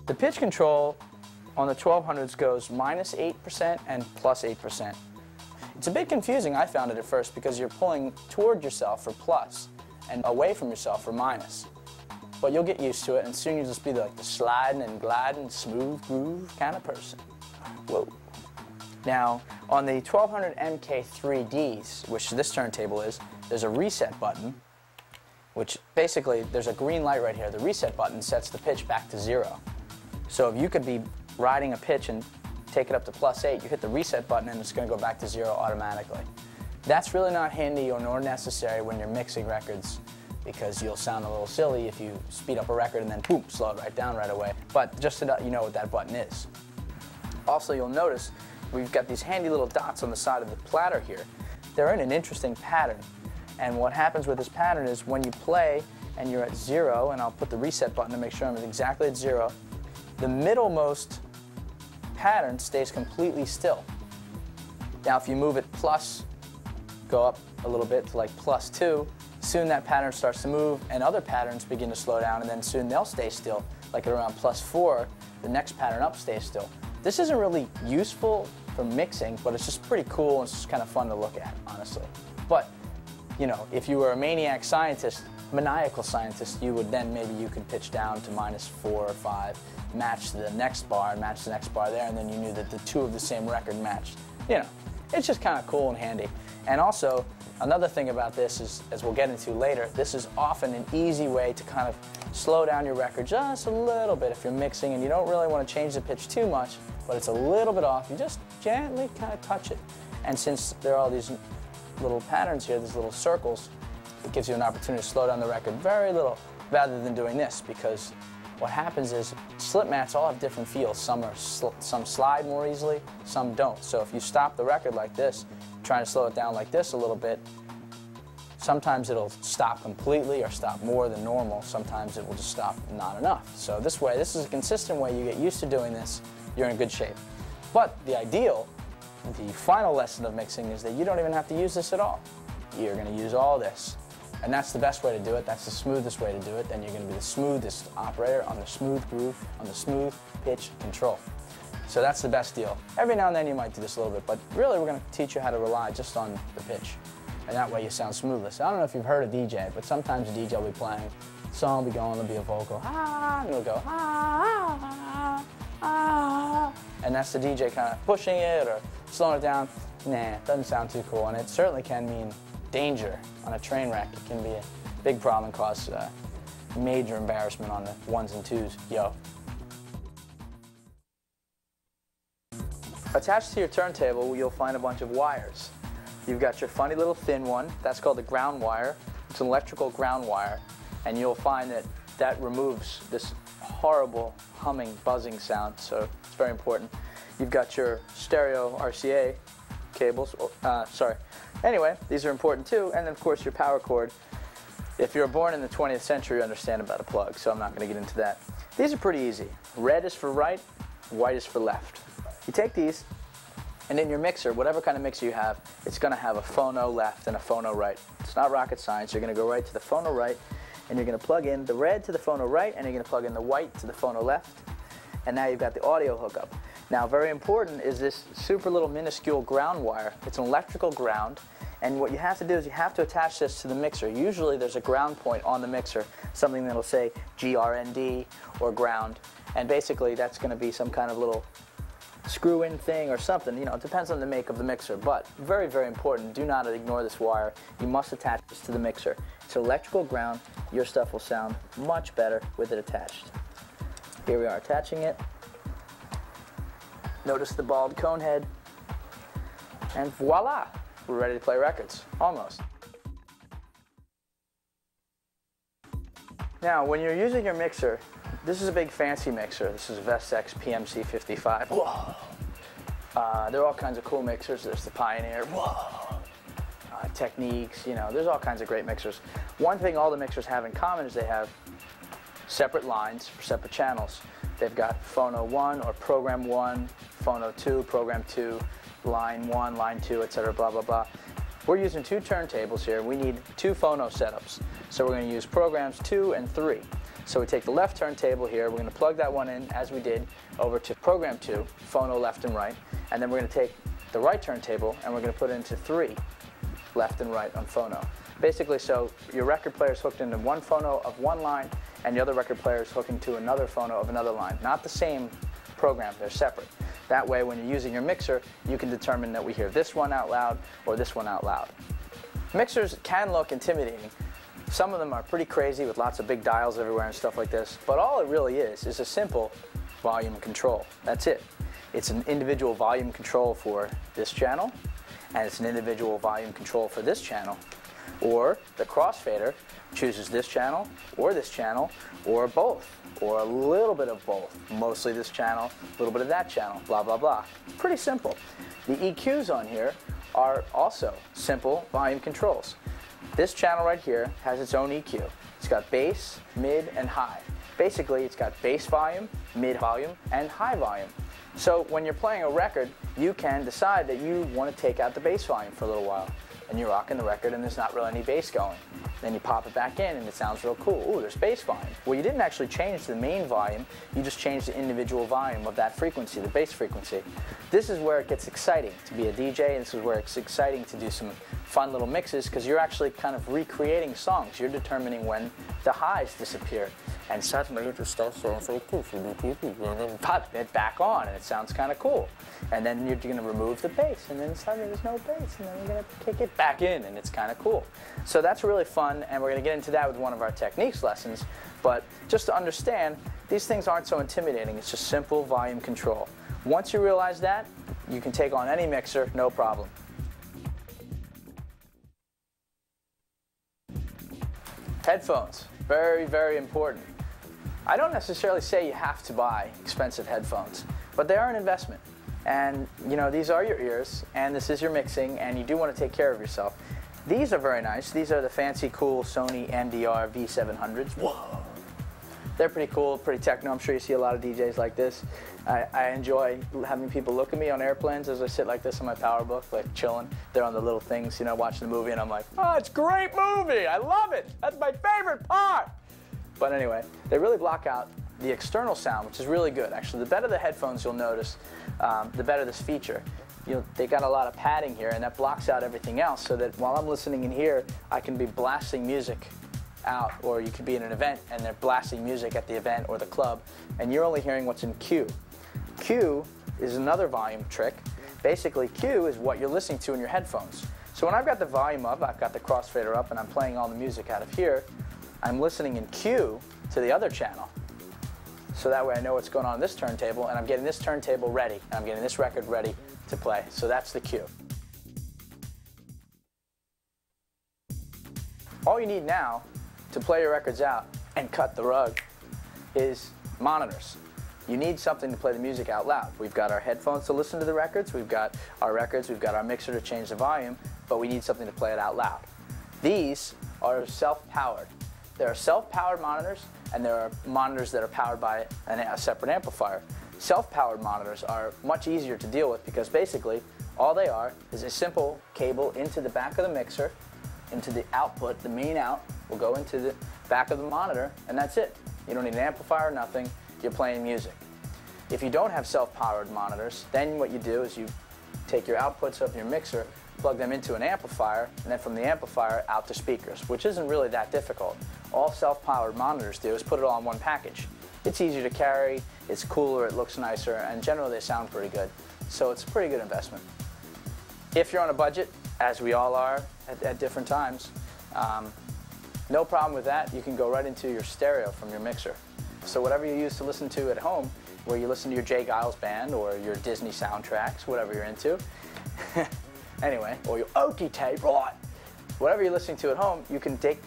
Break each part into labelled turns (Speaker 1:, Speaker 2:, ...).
Speaker 1: The pitch control on the 1200s goes -8% and +8%. It's a bit confusing, I found it at first, because you're pulling toward yourself for plus and away from yourself for minus. But you'll get used to it, and soon you'll just be like the sliding and gliding, smooth groove kind of person. Whoa. Now, on the 1200 MK3Ds, which this turntable is, there's a reset button, which basically, there's a green light right here. The reset button sets the pitch back to 0. So if you could be riding a pitch and take it up to +8, you hit the reset button and it's going to go back to 0 automatically. That's really not handy or nor necessary when you're mixing records, because you'll sound a little silly if you speed up a record and then boom, slow it right down right away. But just so that you know what that button is. Also, you'll notice we've got these handy little dots on the side of the platter here. They're in an interesting pattern. And what happens with this pattern is when you play and you're at 0, and I'll put the reset button to make sure I'm exactly at 0, the middlemost pattern stays completely still. Now if you move it plus, go up a little bit to like +2, soon that pattern starts to move and other patterns begin to slow down, and then soon they'll stay still. Like at around +4, the next pattern up stays still. This isn't really useful for mixing, but it's just pretty cool and it's just kind of fun to look at, honestly. But, you know, if you were a maniac scientist, maniacal scientist, you would then maybe you could pitch down to -4 or 5, match the next bar and match the next bar there, and then you knew that the two of the same record matched. You know, it's just kind of cool and handy. And also, another thing about this is, as we'll get into later, this is often an easy way to kind of slow down your record just a little bit if you're mixing and you don't really want to change the pitch too much, but it's a little bit off. You just gently kind of touch it. And since there are all these little patterns here, these little circles, it gives you an opportunity to slow down the record very little rather than doing this, because what happens is slip mats all have different feels. Some slide more easily, some don't. So if you stop the record like this, trying to slow it down like this a little bit, sometimes it'll stop completely or stop more than normal. Sometimes it will just stop not enough. So this way, this is a consistent way. You get used to doing this, you're in good shape. But the ideal, the final lesson of mixing is that you don't even have to use this at all. You're going to use all this. And that's the best way to do it. That's the smoothest way to do it. Then you're going to be the smoothest operator on the smooth groove, on the smooth pitch control. So that's the best deal. Every now and then you might do this a little bit, but really we're going to teach you how to rely just on the pitch. And that way you sound smoothest. I don't know if you've heard of DJ, but sometimes a DJ will be playing, the song will be going, there'll be a vocal, ah, and it'll go, ah, ah, ah. And that's the DJ kind of pushing it or slowing it down. Nah, it doesn't sound too cool, and it certainly can mean danger on a train wreck. It can be a big problem and cause major embarrassment on the 1s and 2s. Yo. Attached to your turntable, you'll find a bunch of wires. You've got your funny little thin one. That's called the ground wire. It's an electrical ground wire, and you'll find that that removes this horrible humming, buzzing sound, so it's very important. You've got your stereo RCA cables. Anyway, these are important too, and then of course your power cord. If you're born in the 20th century, you understand about a plug, so I'm not going to get into that. These are pretty easy. Red is for right, white is for left. You take these, and in your mixer, whatever kind of mixer you have, it's going to have a phono left and a phono right. It's not rocket science. You're going to go right to the phono right, and you're going to plug in the red to the phono right, and you're going to plug in the white to the phono left, and now you've got the audio hookup. Now, very important is this super little minuscule ground wire. It's an electrical ground, and what you have to do is you have to attach this to the mixer. Usually there's a ground point on the mixer, something that'll say GRND or ground, and basically that's going to be some kind of little screw-in thing or something. You know, it depends on the make of the mixer, but very, very important. Do not ignore this wire. You must attach this to the mixer. It's electrical ground. Your stuff will sound much better with it attached. Here we are attaching it. Notice the bald cone head, and voila, we're ready to play records, almost. Now, when you're using your mixer, this is a big fancy mixer. This is a Vestex PMC55. Whoa! There are all kinds of cool mixers. There's the Pioneer. Whoa! Techniques, you know, there's all kinds of great mixers. One thing all the mixers have in common is they have separate lines for separate channels. They've got phono 1 or program 1, phono 2, program 2, line 1, line 2, etc., blah, blah, blah. We're using 2 turntables here. We need 2 phono setups. So we're going to use programs 2 and 3. So we take the left turntable here, we're going to plug that one in, as we did, over to program 2, phono left and right, and then we're going to take the right turntable and we're going to put it into 3, left and right on phono. Basically, so your record player is hooked into one phono of one line, and the other record player is hooking to another phono of another line. Not the same program, they're separate. That way, when you're using your mixer, you can determine that we hear this one out loud or this one out loud. Mixers can look intimidating. Some of them are pretty crazy with lots of big dials everywhere and stuff like this, but all it really is a simple volume control. That's it. It's an individual volume control for this channel, and it's an individual volume control for this channel. Or the crossfader chooses this channel, or both, or a little bit of both. Mostly this channel, a little bit of that channel, blah, blah, blah. Pretty simple. The EQs on here are also simple volume controls. This channel right here has its own EQ. It's got bass, mid, and high. Basically, it's got bass volume, mid volume, and high volume. So when you're playing a record, you can decide that you want to take out the bass volume for a little while. And you're rocking the record and there's not really any bass going. Then you pop it back in and it sounds real cool. Ooh, there's bass volume. Well, you didn't actually change the main volume, you just changed the individual volume of that frequency, the bass frequency. This is where it gets exciting to be a DJ, and this is where it's exciting to do some fun little mixes, because you're actually kind of recreating songs. You're determining when the highs disappear. And suddenly it just starts sounding so cool, and then pop it back on and it sounds kind of cool. And then you're going to remove the bass, and then suddenly there's no bass, and then you're going to kick it back in, and it's kind of cool. So that's really fun, and we're going to get into that with one of our techniques lessons. But just to understand, these things aren't so intimidating. It's just simple volume control. Once you realize that, you can take on any mixer, no problem. Headphones, very, very important. I don't necessarily say you have to buy expensive headphones, but they are an investment. And you know, these are your ears, and this is your mixing, and you do want to take care of yourself. These are very nice. These are the fancy, cool Sony MDR V700s. Whoa! They're pretty cool, pretty techno. I'm sure you see a lot of DJs like this. I enjoy having people look at me on airplanes as I sit like this on my PowerBook, like chilling. They're on the little things, you know, watching the movie, and I'm like, oh, it's a great movie. I love it. That's my favorite part. But anyway, they really block out the external sound, which is really good. Actually, the better the headphones you'll notice, the better this feature. They got a lot of padding here, and that blocks out everything else, so that while I'm listening in here, I can be blasting music out, or you could be in an event and they're blasting music at the event or the club, and you're only hearing what's in Q. Q is another volume trick. Basically, Q is what you're listening to in your headphones. So when I've got the volume up, I've got the crossfader up, and I'm playing all the music out of here, I'm listening in Q to the other channel. So that way I know what's going on in this turntable, and I'm getting this turntable ready, and I'm getting this record ready to play. So that's the Q. All you need now to play your records out and cut the rug is monitors. You need something to play the music out loud. We've got our headphones to listen to the records, we've got our records, we've got our mixer to change the volume, but we need something to play it out loud. These are self-powered. There are self-powered monitors, and there are monitors that are powered by a separate amplifier. Self-powered monitors are much easier to deal with, because basically all they are is a simple cable into the back of the mixer, into the output. The main out will go into the back of the monitor, and that's it. You don't need an amplifier, nothing. You're playing music. If you don't have self-powered monitors, then what you do is you take your outputs of your mixer, plug them into an amplifier, and then from the amplifier out to speakers, which isn't really that difficult. All self-powered monitors do is put it all in one package. It's easier to carry, it's cooler, it looks nicer, and generally they sound pretty good. So it's a pretty good investment. If you're on a budget, as we all are at different times, no problem with that. You can go right into your stereo from your mixer. So whatever you use to listen to at home, where you listen to your J. Giles band or your Disney soundtracks, whatever you're into, anyway, or your Okie tape, right? Whatever you're listening to at home, you can take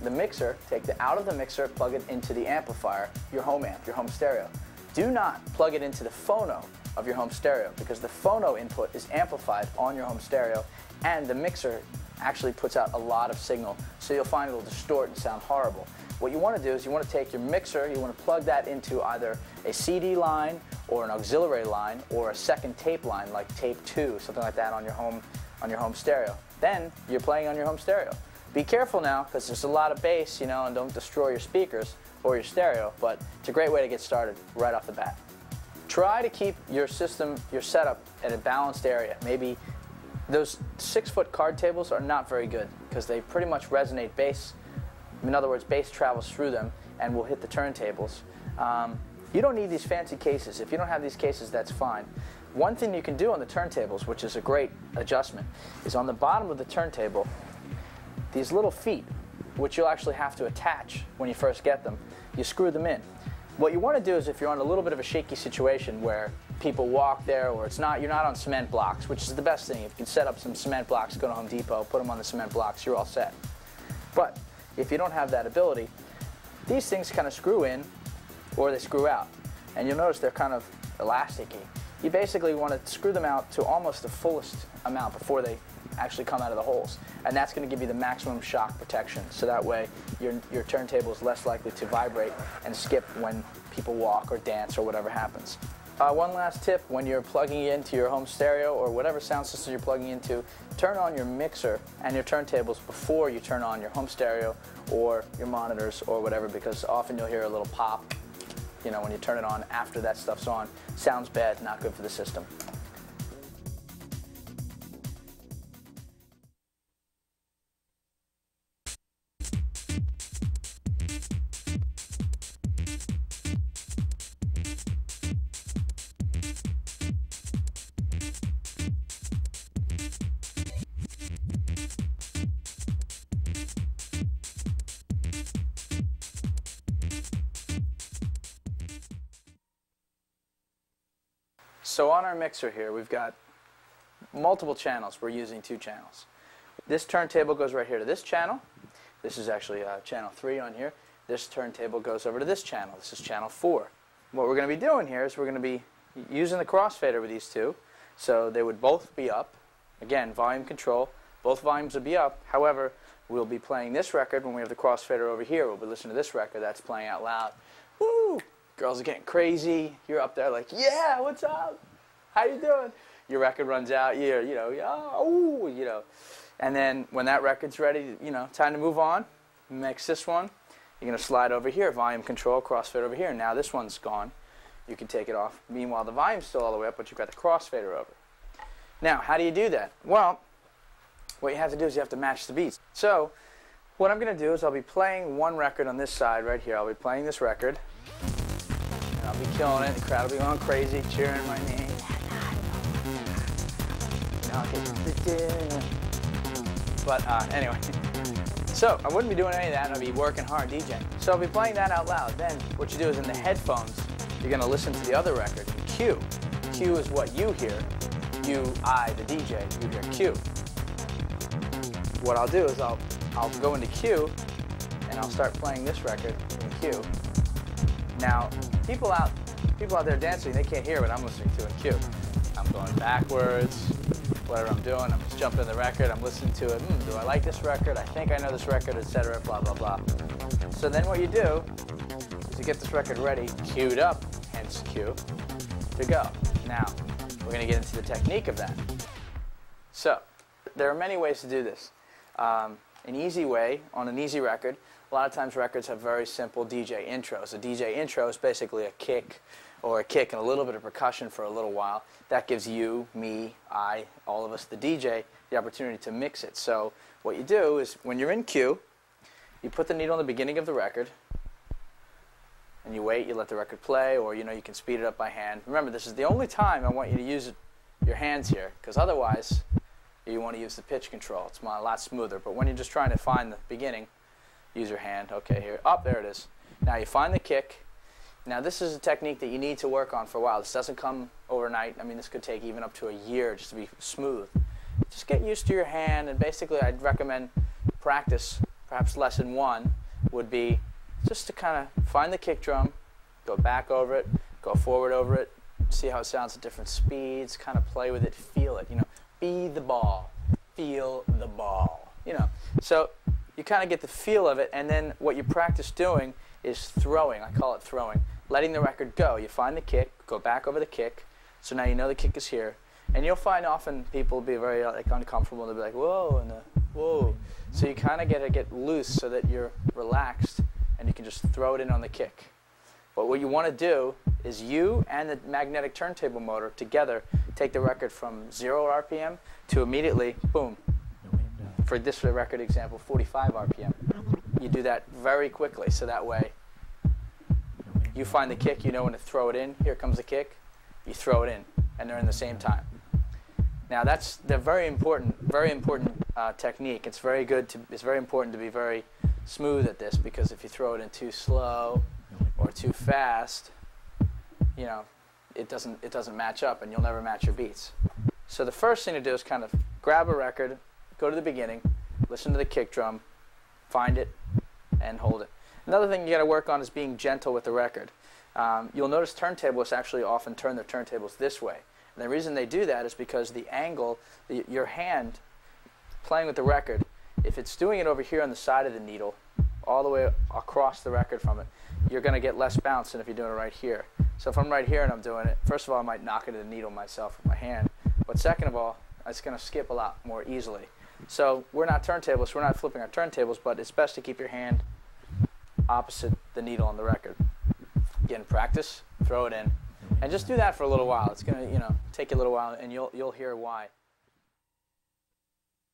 Speaker 1: the mixer, take the out of the mixer, plug it into the amplifier, your home amp, your home stereo. Do not plug it into the phono of your home stereo, because the phono input is amplified on your home stereo, and the mixer actually puts out a lot of signal, so you'll find it'll distort and sound horrible. What you want to do is you want to take your mixer, you want to plug that into either a CD line or an auxiliary line or a second tape line, like tape 2, something like that on your home stereo. Then you're playing on your home stereo. Be careful now, because there's a lot of bass, you know, and don't destroy your speakers. or your stereo, but it's a great way to get started right off the bat. Try to keep your system, your setup at a balanced area. Maybe those 6-foot card tables are not very good because they pretty much resonate bass. In other words, bass travels through them and will hit the turntables. You don't need these fancy cases. If you don't have these cases, that's fine. One thing you can do on the turntables, which is a great adjustment, is on the bottom of the turntable, these little feet, which you'll actually have to attach when you first get them, you screw them in. What you want to do is, if you're on a little bit of a shaky situation where people walk there, or you're not on cement blocks, which is the best thing. If you can set up some cement blocks, go to Home Depot, put them on the cement blocks, you're all set. But if you don't have that ability, these things kind of screw in or they screw out. And you'll notice they're kind of elasticy. You basically want to screw them out to almost the fullest amount before they actually come out of the holes. And that's going to give you the maximum shock protection. So that way your turntable is less likely to vibrate and skip when people walk or dance or whatever happens. One last tip: when you're plugging into your home stereo or whatever sound system you're plugging into, turn on your mixer and your turntables before you turn on your home stereo or your monitors or whatever, because often you'll hear a little pop, you know, when you turn it on after that stuff's on. Sounds bad, not good for the system. So on our mixer here, we've got multiple channels. We're using 2 channels. This turntable goes right here to this channel. This is actually channel 3 on here. This turntable goes over to this channel. This is channel 4. What we're going to be doing here is we're going to be using the crossfader with these 2. So they would both be up. Again, volume control. Both volumes will be up. However, we'll be playing this record when we have the crossfader over here. We'll be listening to this record. That's playing out loud. Woo! Girls are getting crazy. You're up there like, yeah, what's up? How you doing? Your record runs out. You know, oh, you know. And then when that record's ready, you know, time to move on. Mix this one. You're going to slide over here, volume control, crossfader over here. Now this one's gone. You can take it off. Meanwhile, the volume's still all the way up, but you've got the crossfader over. Now, how do you do that? Well, what you have to do is you have to match the beats. So what I'm going to do is I'll be playing one record on this side right here. I'll be playing this record. And I'll be killing it. The crowd will be going crazy, cheering my name. But anyway, so I wouldn't be doing any of that. I'd be working hard DJing. So I'll be playing that out loud. Then what you do is in the headphones, you're going to listen to the other record, Q. Q is what you hear. You, I, the DJ, you hear Q. What I'll do is I'll go into Q and I'll start playing this record in Q. Now, people out there dancing, they can't hear what I'm listening to in Q. I'm going backwards, whatever I'm doing, I'm just jumping the record, I'm listening to it. Do I like this record? I think I know this record, etc., blah, blah, blah. So then what you do is you get this record ready, queued up, hence Q, to go. Now, we're going to get into the technique of that. So, there are many ways to do this. An easy way, on an easy record, a lot of times records have very simple DJ intros. A DJ intro is basically a kick, or a kick and a little bit of percussion for a little while. That gives you, me, I, all of us, the DJ, the opportunity to mix it. So what you do is when you're in Q, you put the needle in the beginning of the record, and you wait, you let the record play, or you know, you can speed it up by hand. Remember, this is the only time I want you to use your hands here, because otherwise you want to use the pitch control. It's a lot smoother. But when you're just trying to find the beginning, use your hand. Okay, here. Oh, there it is. Now you find the kick. Now this is a technique that you need to work on for a while. This doesn't come overnight. I mean, this could take even up to a year just to be smooth. Just get used to your hand, and basically I'd recommend practice. Perhaps lesson 1 would be just to kind of find the kick drum, go back over it, go forward over it, see how it sounds at different speeds, kind of play with it, feel it, you know. Be the ball, feel the ball, you know. So you kind of get the feel of it, and then what you practice doing is throwing. I call it throwing. Letting the record go. You find the kick, go back over the kick, so now you know the kick is here. And you'll find often people will be very like uncomfortable, and they'll be like, whoa, and whoa. So you kind of get loose so that you're relaxed and you can just throw it in on the kick. But what you want to do is you and the magnetic turntable motor together take the record from 0 RPM to immediately, boom, for this record example, 45 RPM. You do that very quickly, so that way you find the kick, you know when to throw it in. Here comes the kick, you throw it in, and they're in the same time. Now that's the very important technique. It's very important to be very smooth at this, because if you throw it in too slow or too fast, you know, it doesn't match up, and you'll never match your beats. So the first thing to do is kind of grab a record, go to the beginning, listen to the kick drum, find it, and hold it. Another thing you got to work on is being gentle with the record. You'll notice turntablists actually often turn their turntables this way. And the reason they do that is because the angle, your hand playing with the record, if it's doing it over here on the side of the needle, all the way across the record from it, you're going to get less bounce than if you're doing it right here. So if I'm right here and I'm doing it, first of all, I might knock into the needle myself with my hand. But second of all, it's going to skip a lot more easily. So we're not turntablists, we're not flipping our turntables, but it's best to keep your hand opposite the needle on the record. Again, practice, throw it in, and just do that for a little while. It's going to, take you a little while, and you'll hear why.